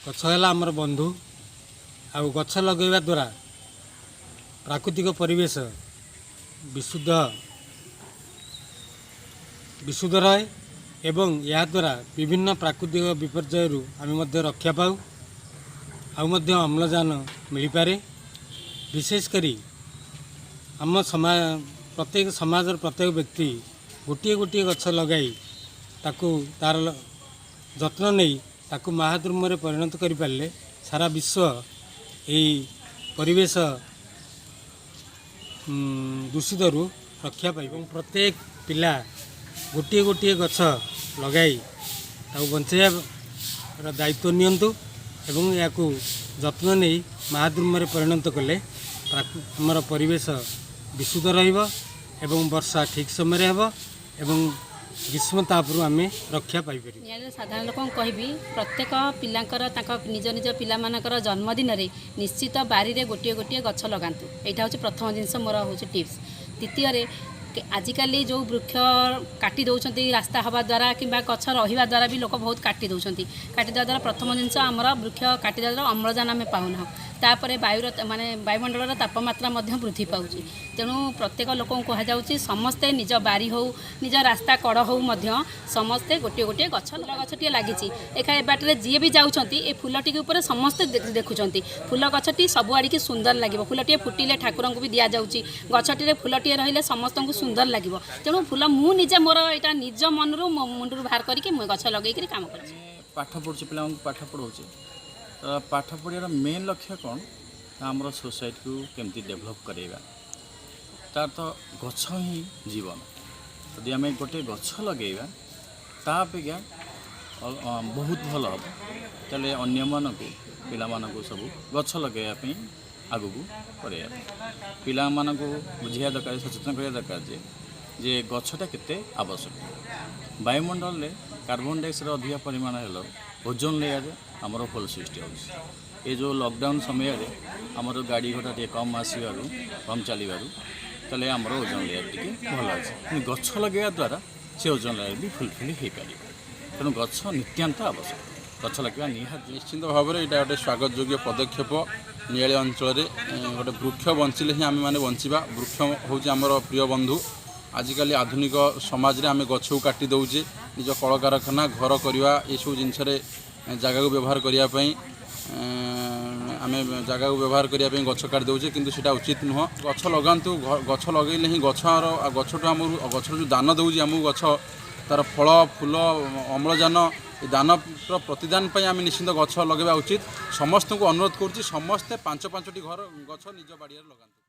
गछ है आमर बंधु आ गछ लगेवा द्वारा प्राकृतिक परिवेश विशुद्ध विशुद्ध रहे एवं या द्वारा विभिन्न प्राकृतिक विपर्यय आम रक्षा पाऊ अम्लजान मिल पारे। विशेषकर आम समाज प्रत्येक समाज प्रत्येक व्यक्ति गोटे गोटे गछ लगाई ताकू तार जत्न नहीं ताकू महाद्रुम में परिणत कर पारे सारा विश्व यही परिवेश दूषित रक्षा पाइब। प्रत्येक पिला गोटे गोटे गछ लगाई बचाइबार दायित्व नियंतु एवं या जत्न नहीं महाद्रुम में परिणत कले आमर परिवेश विशुद्ध रहिबो एवं वर्षा ठीक समय हेबो एवं ग्रीष्म तापरू आम रक्षा पाई। साधारण लोक कहबी प्रत्येक पिलांकर निज निज पिलामानकर जन्मदिन रे निश्चित बारी रे गोटे गोटे गछ लगातु। यहाँ हूँ प्रथम जिनस मोर हूँ टिप्स। द्वितीय आजिकल जो वृक्ष काटी दौरान रास्ता हवा द्वारा कि गछ रहा द्वारा भी लोक बहुत काटी दौरान काटिदा द्वारा प्रथम जिनस आमर वृक्ष काटिदा द्वारा अम्लजान आम पाऊना तापर वायुर माने वायुमंडल तापमात्रा वृद्धि पाँच। तेणु प्रत्येक लोक कहुच्छी समस्ते निज बारी हो निज रास्ता कड़ हो समस्ते गोटे गोटे गछ गछटी लगी एका बाटे जी भी जाऊँच ए फुलटी उपर समस्ते देखुं फुल गछटी सबुआड़ की सुंदर लगे फुलटी फुटिले ठाकुर को भी दि जाऊँगी गछटी फुलटी रही समस्त को सुंदर लगे। तेणु फुल मु निजे मोर यहाँ निज मन मो मुंडू बाहर करके गछ लगे काम कर पाठ पढ़ुचे पिला पाठ पढ़ाऊे पाठ पढ़ार मेन लक्ष्य कौन आमर सोसाइटी को केमती डेभलप करेगा तार तो गछ ही जीवन। यदि आम गोटे गछ लगेगा तापेक्षा बहुत भल हम तेल अन्य मानक पिला मानक सब गछ लगेवाई आगू कर पिला मानक बुझा दरकार सचेतन करा दरकार जे गछटा केते आवश्यक। वायुमंडल में कार्बन डाइऑक्साइड अधिक परिमाण हेलो ओजोन लेयर आमर होल सृष्टि हो जो लॉकडाउन समय आमर गाड़ी घोड़ा टे कम आसबार कम चलबार आमर ओजोन लेयर टी भल अच्छे गछ लगे द्वारा से ओजोन लेयर भी फुलफिल हो पार। तेणु गछ नित्यांत आवश्यक गछ लगे निहाती निश्चित भाव में यहाँ गोटे स्वागत योग्य पदक्षेप निआली अंचल गोटे वृक्ष बंचिले ही आम मैंने बंचा। वृक्ष हूँ आमर प्रिय बंधु। आजिकल आधुनिक समाज आम गछ को काटी दौचे निज कल कारखाना घर करवा ये सब जिन जगह को व्यवहार करने आम जगह को व्यवहार करने गछ काट दौचे किंतु सेटा उचित नुह। गछ लगातु गछ लगेले ही गछटू आम गछ जो दान दौर आम गछ तार फल फूल अम्लजान दान प्रतिदान आम निश्चित गछ लगे उचित। समस्त को अनुरोध करुँच समस्ते 5-5टी घर गछ निज बाड़िया लगातु।